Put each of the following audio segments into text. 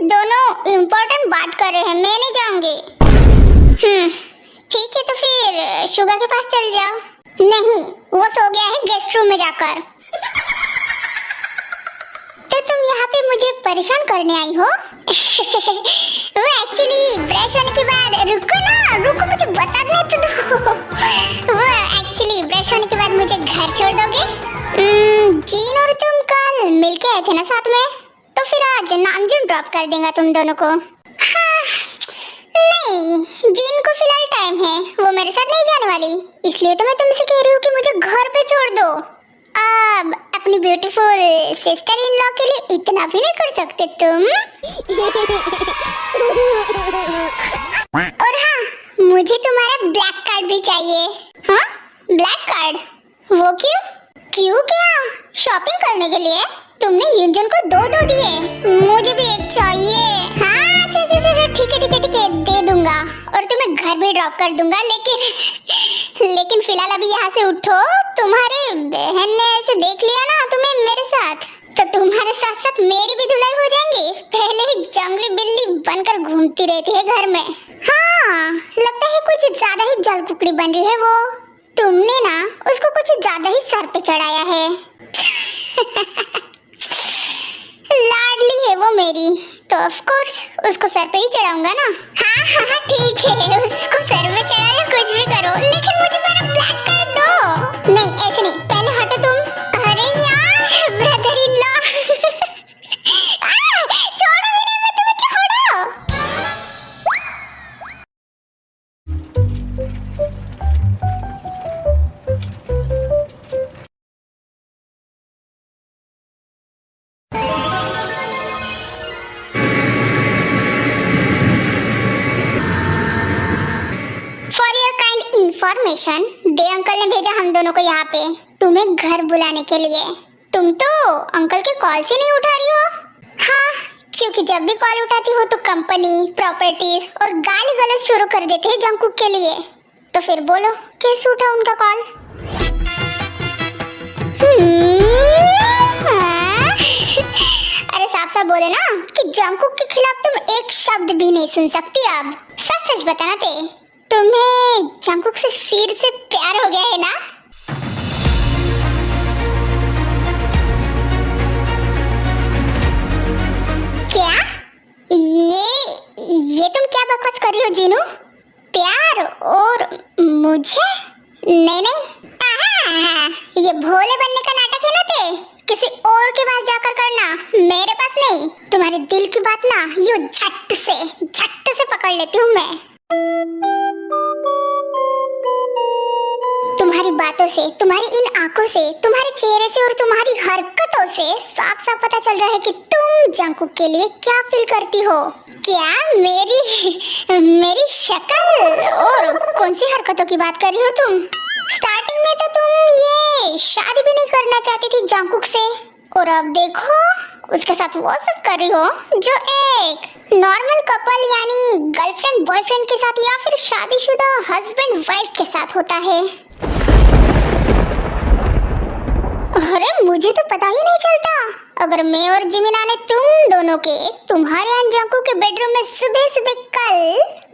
दोनों इम्पोर्टेंट बात कर रहे हैं, मैं नहीं जाऊंगी। ठीक है, तो फिर शुगा के पास चल जाओ। नहीं, वो सो गया है गेस्ट रूम में जाकर। तो तुम यहाँ पे मुझे परेशान करने आई हो? वो एक्चुअली ब्रश होने के बाद रुको मुझे बताने तो दो। वो एक्चुअली ब्रश होने के बाद मुझे घर छोड़ दोगे? जीन और तुम कल मिलके आए थे ना साथ में, तो फिर आज नामजून ड्रॉप कर देगा तुम दोनों को। हाँ, नहीं, जीन को फिलहाल टाइम है, वो मेरे साथ नहीं जाने वाली, इसलिए तो मैं तुमसे कह रही हूँ कि मुझे घर पे छोड़ दो। अब अपनी ब्यूटीफुल सिस्टर इन लॉ के लिए इतना भी नहीं कर सकते तुम। और हाँ, मुझे तुम्हारा ब्लैक कार्ड भी चाहिए। हाँ, ब्लैक कार्ड? वो क्यों? क्यों क्या? शॉपिंग करने के लिए? तुमने युंजन को दो दिए, मुझे भी एक चाहिए। हाँ, अच्छा ठीक है, दे दूंगा और तुम्हें घर भी ड्रॉप कर दूंगा, लेकिन फिलहाल अभी यहाँ से उठो। तुम्हारे बहन ने ऐसे देख लिया ना तुम्हें मेरे साथ, तो तुम्हारे साथ साथ मेरी भी धुलाई हो जाएंगी। पहले ही जंगली बिल्ली बनकर घूमती रहती है घर में। हाँ, लगता है कुछ ज्यादा ही जल कुकड़ी बन रही है वो। तुमने ना उसको कुछ ज्यादा ही सर पे चढ़ाया है। लाडली है वो मेरी, तो ऑफ कोर्स उसको सर पे ही चढ़ाऊंगा ना। हाँ, ठीक है, उसको सर पे चढ़ा या कुछ भी करो, लेकिन मुझे मेरा ब्लैक कार्ड दो। नहीं, ऐसे नहीं, पहले हटो तुम। अरे यार, ब्रदर इन लॉ। छोड़ो इन्हें, मैं तुम्हें छोड़ो। इन्फॉर्मेशन दे अंकल ने भेजा हम दोनों को यहाँ पे तुम्हें घर बुलाने के लिए। तुम तो अंकल के कॉल से नहीं उठा रही हो। हाँ, क्योंकि जब भी कॉल उठाती हो तो कंपनी, प्रॉपर्टीज और गाली गलौज शुरू कर देते हैं जंकुक के लिए। तो फिर बोलो कैसे उठा उनका कॉल? अरे साफ बोले ना कि जंकुक के खिलाफ तुम एक शब्द भी नहीं सुन सकती। अब सच बताना तुम्हें जंकुक से फिर से प्यार हो गया है ना? क्या? ये तुम क्या बकवास कर रही हो जीनू? प्यार और मुझे? नहीं, ये भोले बनने का नाटक है ना किसी और के पास जाकर करना, मेरे पास नहीं। तुम्हारे दिल की बात ना यूं झट से पकड़ लेती हूँ मैं। तुम्हारी बातों से, तुम्हारी इन आंखों से, तुम्हारे चेहरे से और तुम्हारी हरकतों से साफ पता चल रहा है कि तुम जंकुक के लिए क्या फील करती हो। क्या मेरी शक्ल और कौन सी हरकतों की बात कर रही हो तुम? स्टार्टिंग में तो तुम ये शादी भी नहीं करना चाहती थी जंकुक से, और अब देखो उसके साथ वो सब कर रही हो जो एक नॉर्मल कपल यानी गर्लफ्रेंड बॉयफ्रेंड के साथ या फिर शादीशुदा हस्बैंड वाइफ के साथ होता है। अरे मुझे तो पता ही नहीं चलता अगर मैं और जिमिना ने तुम दोनों के तुम्हारे जंकुक के बेडरूम में सुबह कल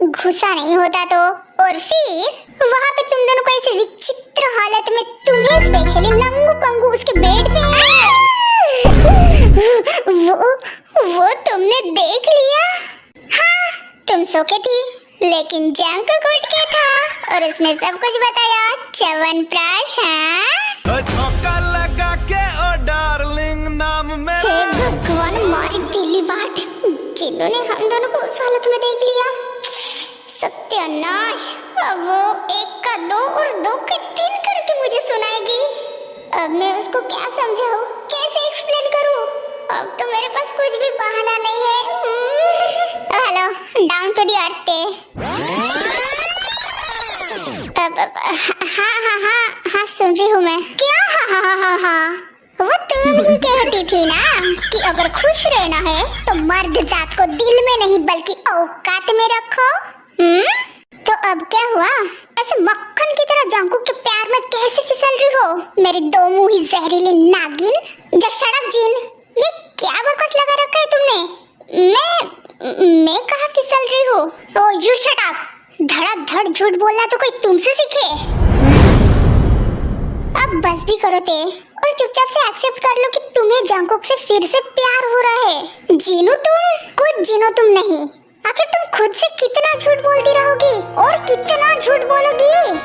घुसा नहीं होता तो, और फिर वहाँ पे तुम दोनों को ऐसे विचित्र हालत में तुम्हें स्पेशली नंगू पंगू उसके बेड पे वो तुमने देख लिया। हाँ, तुम सो के थी लेकिन जंकुक उठ के था और उसने सब कुछ बताया। च्यवनप्राश। भगवान मारी दिल्ली बाट, जिन्होंने हम दोनों को उस हालत में देख लिया। सत्यानाश, अब वो एक का दो और दो के तीन करके मुझे सुनाएगी। अब मैं उसको क्या समझाऊं, कैसे एक्सप्लेन करूं? अब तो मेरे पास कुछ भी बहाना नहीं है। Hello, down to the earth. हाँ, सुन रही हूँ मैं। क्या? हाँ, वो तुम ही कहती थी ना कि अगर खुश रहना है तो मर्द जात को दिल में नहीं बल्कि औकात में रखो। तो अब क्या हुआ? ऐसे मक्खन की तरह जंकुक के प्यार में कैसे फिसल रही हो मेरी दो मुंही जहरीली नागिन? जो शराब जीन, ये क्या बकवास लगा रखा है तुमने? मैं कहाँ फिसल रही हूँ? ओ यू शट अप। धड़ाधड़ झूठ बोलना तो कोई तुमसे सीखे। अब बस भी करो ते और चुपचाप से एक्सेप्ट कर लो कि तुम्हें जंगकुक से फिर से प्यार हो रहा है। जीनो तुम, कुछ जीनो तुम नहीं। आखिर तुम खुद से कितना झूठ बोलती रहोगी और कितना झूठ बोलोगी?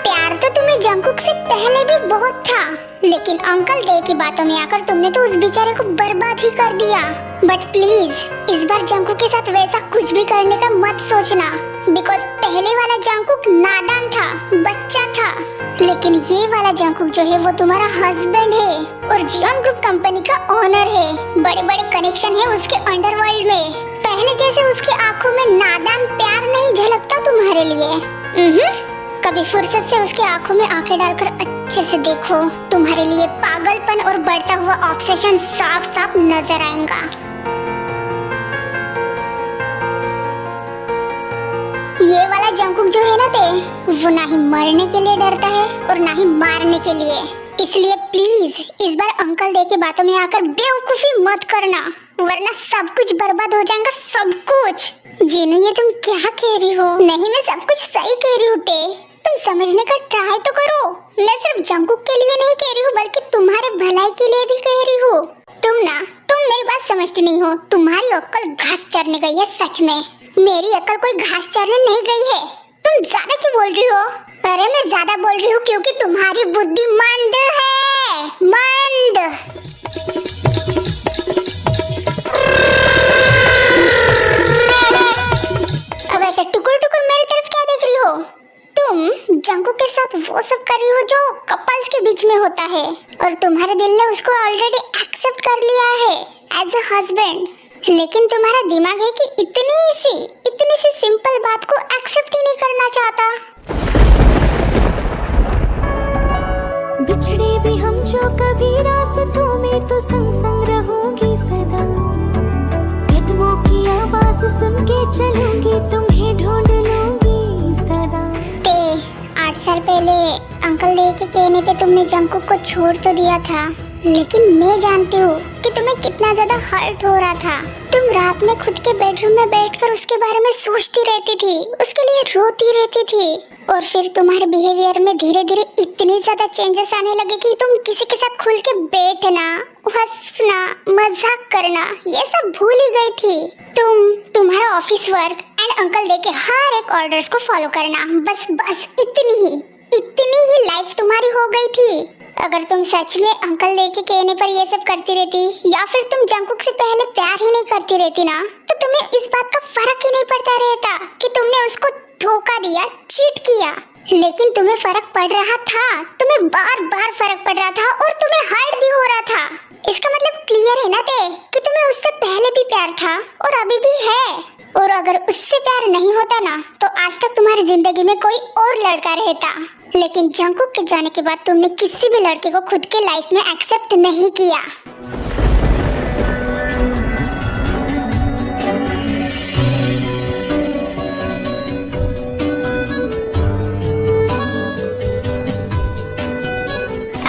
प्यार तो तुम्हें जंगकुक से पहले भी बहुत था, लेकिन अंकल डे की बातों में आकर तुमने तो उस बेचारे को बर्बाद ही कर दिया। बट प्लीज इस बार जंगकुक के साथ वैसा कुछ भी करने का मत सोचना, बिकॉज पहले वाला जंगकुक नादान था, बच्चा था, लेकिन ये वाला जंगकुक जो है वो तुम्हारा हस्बैंड है और जियोन ग्रुप कंपनी का ओनर है। बड़े बड़े कनेक्शन है उसके अंडरवर्ल्ड में। पहले जैसे उसकी आंखों में नादान प्यार नहीं झलकता तुम्हारे लिए। कभी फुर्सत से उसके आंखों में आंखें डालकर अच्छे से देखो, तुम्हारे लिए पागलपन और बढ़ता हुआ ऑब्सेशन साफ साफ नजर आएगा। ये वाला जंगकुक जो है ना ते, वो ना ही मरने के लिए डरता है और ना ही मारने के लिए। इसलिए प्लीज इस बार अंकल डे की बातों में आकर बेवकूफी मत करना, वरना सब कुछ बर्बाद हो जाएगा, सब कुछ। जीनू ये तुम क्या कह रही हो? नहीं मैं सब कुछ सही कह रही हूँ ते, तुम समझने का ट्राई तो करो। मैं सिर्फ जंगकुक के लिए नहीं कह रही हूँ, बल्कि तुम्हारे भलाई के लिए भी कह रही हूँ। तुम मेरी बात समझती नहीं हो। तुम्हारी अक्ल घास चरने गई है, सच में। मेरी अक्ल कोई घास चरने नहीं गई है। तुम ज्यादा क्यों बोल रही हो? अरे मैं ज्यादा बोल रही हूँ क्योंकि तुम्हारी बुद्धि मंद है, मंद। अब ऐसे टुकुर टुकुर मेरी तरफ क्या देख रही हो? तुम जंगकुक के साथ वो सब कर रही हो जो कपल्स के बीच में होता है, और तुम्हारे दिल ने उसको ऑलरेडी एक्सेप्ट कर लिया है एज अ हस्बैंड। लेकिन तुम्हारा दिमाग है कि इतनी सी सिंपल बात को एक्सेप्ट ही नहीं करना चाहता। बिछड़े भी हम जो कभी रास्तों में, तो संग संग रहोगी सदा। कदमों की आवाज सुन के चलूंगी, तुम्हें ढूंढ लूंगी सदा। 8 साल पहले अंकल डे के कहने पे तुमने जंगकुक को छोड़ तो दिया था, लेकिन मैं जानती हूँ कि तुम्हें कितना ज्यादा हर्ट हो रहा था। तुम रात में खुद के बेडरूम में बैठकर उसके बारे में सोचती रहती थी, उसके लिए रोती रहती थी, और फिर तुम्हारे बिहेवियर में धीरे धीरे इतनी ज्यादा चेंजेस आने लगे कि तुम किसी के साथ खुल के बैठना, हंसना, मजाक करना ये सब भूल ही गई थी। तुम्हारा office work and uncle day के हर एक ऑर्डर्स को फॉलो करना, बस इतनी ही लाइफ तुम्हारी हो गई थी। अगर तुम सच में अंकल डे के कहने पर ये सब करती रहती, या फिर तुम जंगकुक से पहले प्यार ही नहीं करती रहती ना, तो तुम्हें इस बात का फर्क ही नहीं पड़ता रहता कि तुमने उसको धोखा दिया, चीट किया। लेकिन तुम्हें फर्क पड़ रहा था, तुम्हें बार बार फर्क पड़ रहा था, और तुम्हें हर्ट भी हो रहा था। इसका मतलब क्लियर है ना ते कि तुम्हें उससे पहले भी प्यार था और अभी भी है। और अगर उससे प्यार नहीं होता ना, तो आज तक तुम्हारी जिंदगी में कोई और लड़का रहता। लेकिन जंगकुक के जाने के बाद तुमने किसी भी लड़के को खुद के लाइफ में एक्सेप्ट नहीं किया।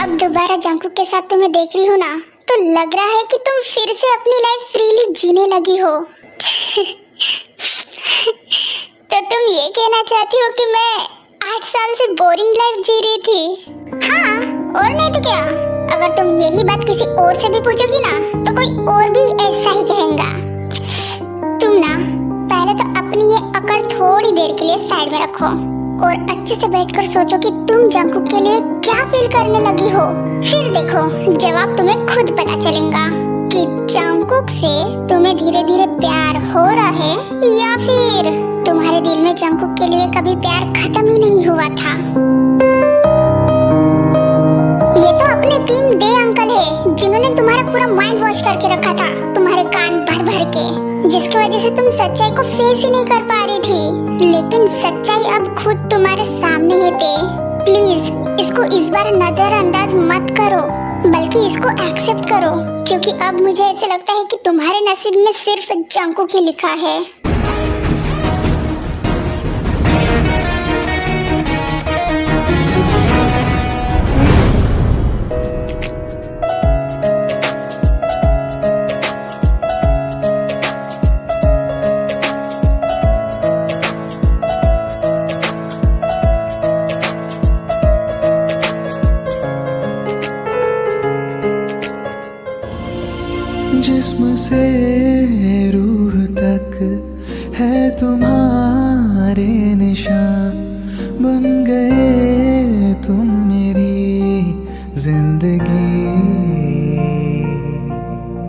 अब दोबारा जंगकुक के साथ तुम्हें देख रही हूँ ना, तो लग रहा है कि तुम फिर से अपनी लाइफ फ्रीली जीने लगी हो। तो तुम ये कहना चाहती हो कि मैं 8 साल से बोरिंग लाइफ जी रही थी? हाँ, और नहीं तो क्या। अगर तुम यही बात किसी और से भी पूछोगी ना, तो कोई और भी ऐसा ही कहेगा। तुम ना पहले तो अपनी ये अकड़ थोड़ी देर के लिए साइड में रखो और अच्छे से बैठकर सोचो कि तुम जंगकुक के लिए क्या फील करने लगी हो। फिर देखो जवाब तुम्हें खुद पता चलेगा कि जंगकुक से तुम्हें धीरे धीरे प्यार हो रहा है, या फिर तुम्हारे दिल में जंगकुक के लिए कभी प्यार खत्म ही नहीं हुआ था। ये तो अपने किंग डे अंकल है, जिन्होंने तुम्हारा पूरा माइंड वॉश करके रखा था, तुम्हारे कान भर भर के, जिसकी वजह से तुम सच्चाई को फेस ही नहीं कर पा रही थी। लेकिन सच्चाई अब खुद तुम्हारे सामने है ते। प्लीज इसको इस बार नजरअंदाज मत करो, बल्कि इसको एक्सेप्ट करो, क्योंकि अब मुझे ऐसे लगता है कि तुम्हारे नसीब में सिर्फ जंगकुक ही लिखा है। है तुम्हारे निशान, बन गए तुम मेरी जिंदगी।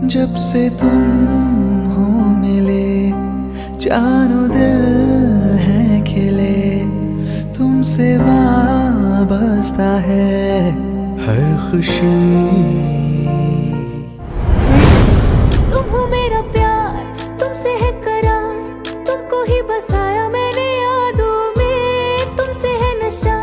जब से तुम हो मिले जानो दिल है खिले, तुमसे वाबस्ता है हर खुशी। तुम हो मेरा प्यार, तुमसे है करार, तुमको ही बसाया मैंने यादों में, तुमसे है नशा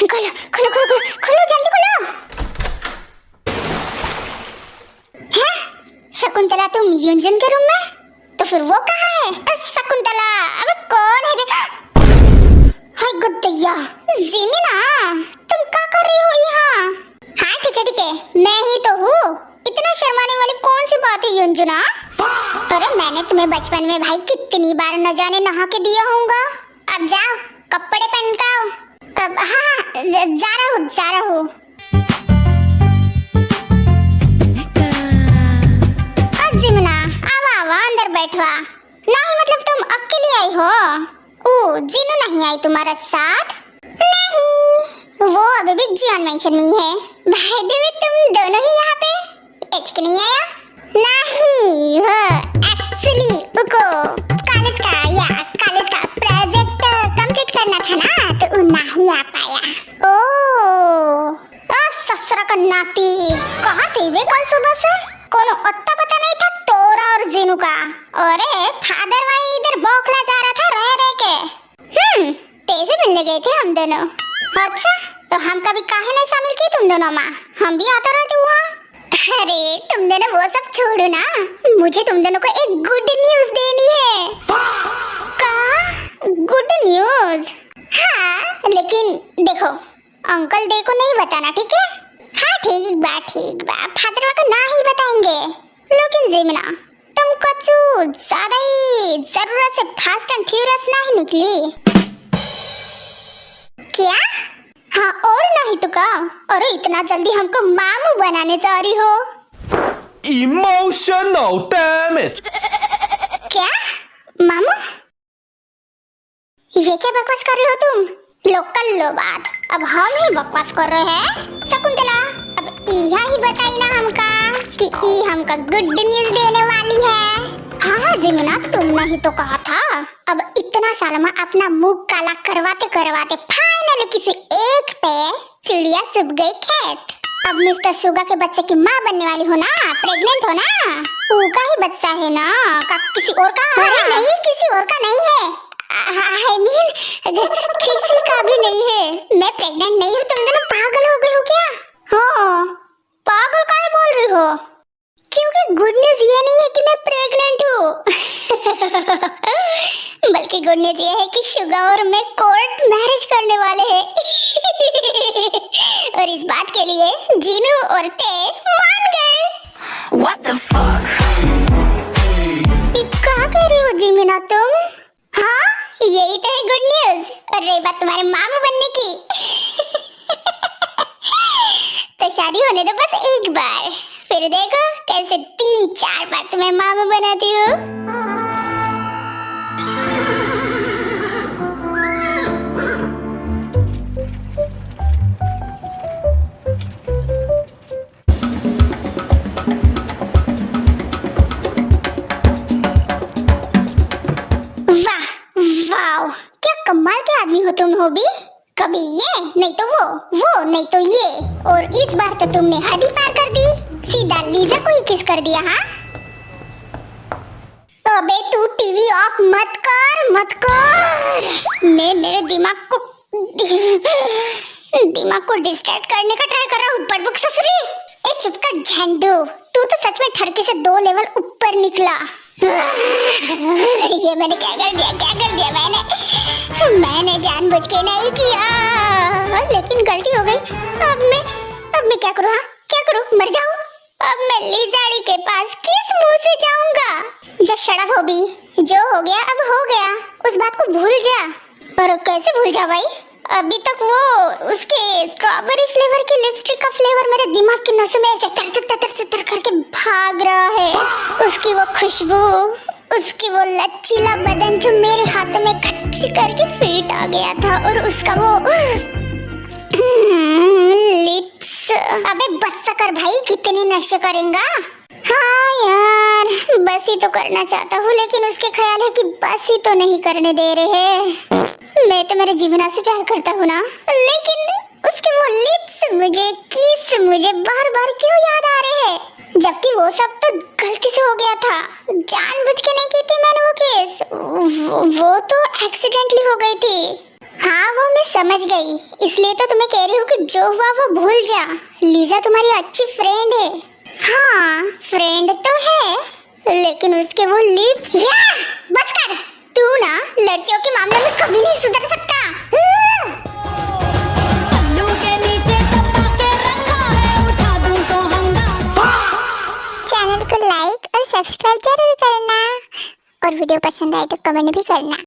खोलो खोलो खोलो खोलो जल्दी खोलो। हैं? शकुंतला तुम युंजन के रूम में? तो फिर वो कहाँ है? शकुंतला अबे कौन है बे? हाय गुड्डिया ज़मीना, तुम क्या कर रही हो यहाँ? हाँ ठीक है मैं ही तो हूँ। इतना शर्माने वाली कौन सी बात है युंजना? अरे मैंने तुम्हें बचपन में भाई कितनी बार न जाने नहा के दिया होगा। अब जाओ कपड़े पहन के आओ। अब हाँ जा रहा हूँ। जिमना आवा अंदर बैठवा। नहीं मतलब तुम अकेले आई हो? ओ जीनू नहीं आई तुम्हारा साथ? नहीं वो अभी भी जियोन मेंशन में ही है। भाई देवी तुम दोनों ही यहाँ पे? एचके नहीं आया? नहीं वो एक्चुअली उनको कॉलेज का प्रोजेक्ट कंप्लीट करना था ना, तो वो नहीं आ पाया। ओ ससुरा का नाती कहाँ थे वे कल सुबह से? कोनो अत्ता पता नहीं था तोरा और जीनू का। अरे फादर भाई इधर बौखला जा रहा था रह के। तेजे मिलने गए थे हम दोनों। अच्छा तो हम कभी काहे नहीं शामिल किए तुम दोनों में? हम भी आता रहते वहाँ। अरे तुम दोनों वो सब छोड़ो ना, मुझे तुम दोनों को एक गुड न्यूज देनी है। का गुड न्यूज? हाँ लेकिन देखो अंकल डे को नहीं बताना ठीक है? हाँ ठीक बा फादर को ना ही बताएंगे। लेकिन जिमना तुम कुछ ज्यादा ही जरूरत से फास्ट एंड फ्यूरियस नहीं निकली क्या? हाँ और नहीं तो का। अरे इतना जल्दी हमको मामू बनाने जा रही हो? Emotional damage. क्या मामू? ये क्या बकवास कर रहे हो तुम? लो कर लो बात, अब हम ही बकवास कर रहे हैं। शकुंतला अब इहा ही बताई ना हमका कि ई हमका गुड न्यूज देने वाली है। हाँ जिमना तुमने ही तो कहा था। अब इतना साल में अपना मुंह काला करवाते करवाते फाइनली किसी एक पे चिड़िया चुप गई खेत। अब मिस्टर सुगा के बच्चे की माँ बनने वाली हो ना, प्रेग्नेंट हो ना, उनका ही बच्चा है ना, का किसी और का? अरे नहीं किसी और का नहीं है। I mean, किसी का भी नहीं है। मैं प्रेग्नेंट नहीं हूँ। तुम दोनों पागल हो गए हो क्या? हाँ पागल काहे बोल रही हो? क्योंकि गुड न्यूज ये नहीं है कि मैं प्रेग्नेंट हूँ बल्कि गुड न्यूज ये है कि शुगा और मैं कोर्ट मैरिज करने वाले हैं और इस बात के लिए जीनू और ते मान गए। What the fuck? क्या कर रही हो जिमिना तुम? हाँ यही तो है गुड न्यूज। और रही बात तुम्हारे मामू बनने की तो शादी होने दो बस एक बार, फिर देखो कैसे 3-4 बार तुम्हें मामू बनाती हूँ। वाह क्या कमाल के आदमी हो तुम हो भी। कभी ये नहीं तो वो नहीं तो ये, और इस बार तो तुमने हद ही पार कर दी, सीधा लीजा को ही किस कर दिया। हाँ अबे तू टीवी ऑफ मत कर। मैं मेरे दिमाग को डिस्ट्रैक्ट करने का ट्राई कर रहा हूँ बड़बुक ससुरी। ए चुप कर झंडू, तू तो सच में ठरके से 2 लेवल ऊपर निकला। ये मैंने क्या कर दिया मैंने जानबूझ के नहीं किया, लेकिन गलती हो गई। अब मैं क्या करूँ? हाँ क्या करूँ? मर जाऊँ? अब मैं लिजाड़ी के पास किस मुंह से जाऊंगा? जो शराब हो भी, जो हो गया अब हो गया, उस बात को भूल जा। पर कैसे भूल जाओ भाई, अभी तक वो उसके स्ट्रॉबेरी फ्लेवर के लिपस्टिक का फ्लेवर मेरे दिमाग की नसों में ऐसे तर तर तर तर करके भाग रहा है। उसकी वो खुशबू, उसकी वो लचीला बदन जो मेरे हाथ में खच करके फिट आ गया था, और उसका वो लिप्स। अबे बस कर भाई, कितनी नशे करेगा। हाँ यार, बस ही तो करना चाहता हूँ, लेकिन उसके ख्याल है कि बस ही तो नहीं करने दे रहे। मैं तो मेरे जीवना से प्यार करता हूँ ना, लेकिन उसके वो लिप्स मुझे, किस मुझे बार बार क्यों याद आ रहे हैं, जबकि वो सब तो गलती से हो गया था, जानबूझ के नहीं की थी मैंने वो केस, वो तो एक्सीडेंटली हो गई थी। हाँ वो मैं समझ गई, इसलिए तो तुम्हें कह रही हूँ कि जो हुआ वो भूल जा। लीजा तुम्हारी अच्छी फ्रेंड है। हाँ फ्रेंड तो है, लेकिन उसके वो लिप्स। बस कर, तू ना लड़कियों के मामले में कभी नहीं सुधर सकता। पल्लू के नीचे दबा के रखा है, उठा दूं तो हंगामा। चैनल को लाइक और सब्सक्राइब जरूर करना, और वीडियो पसंद आए तो कमेंट भी करना।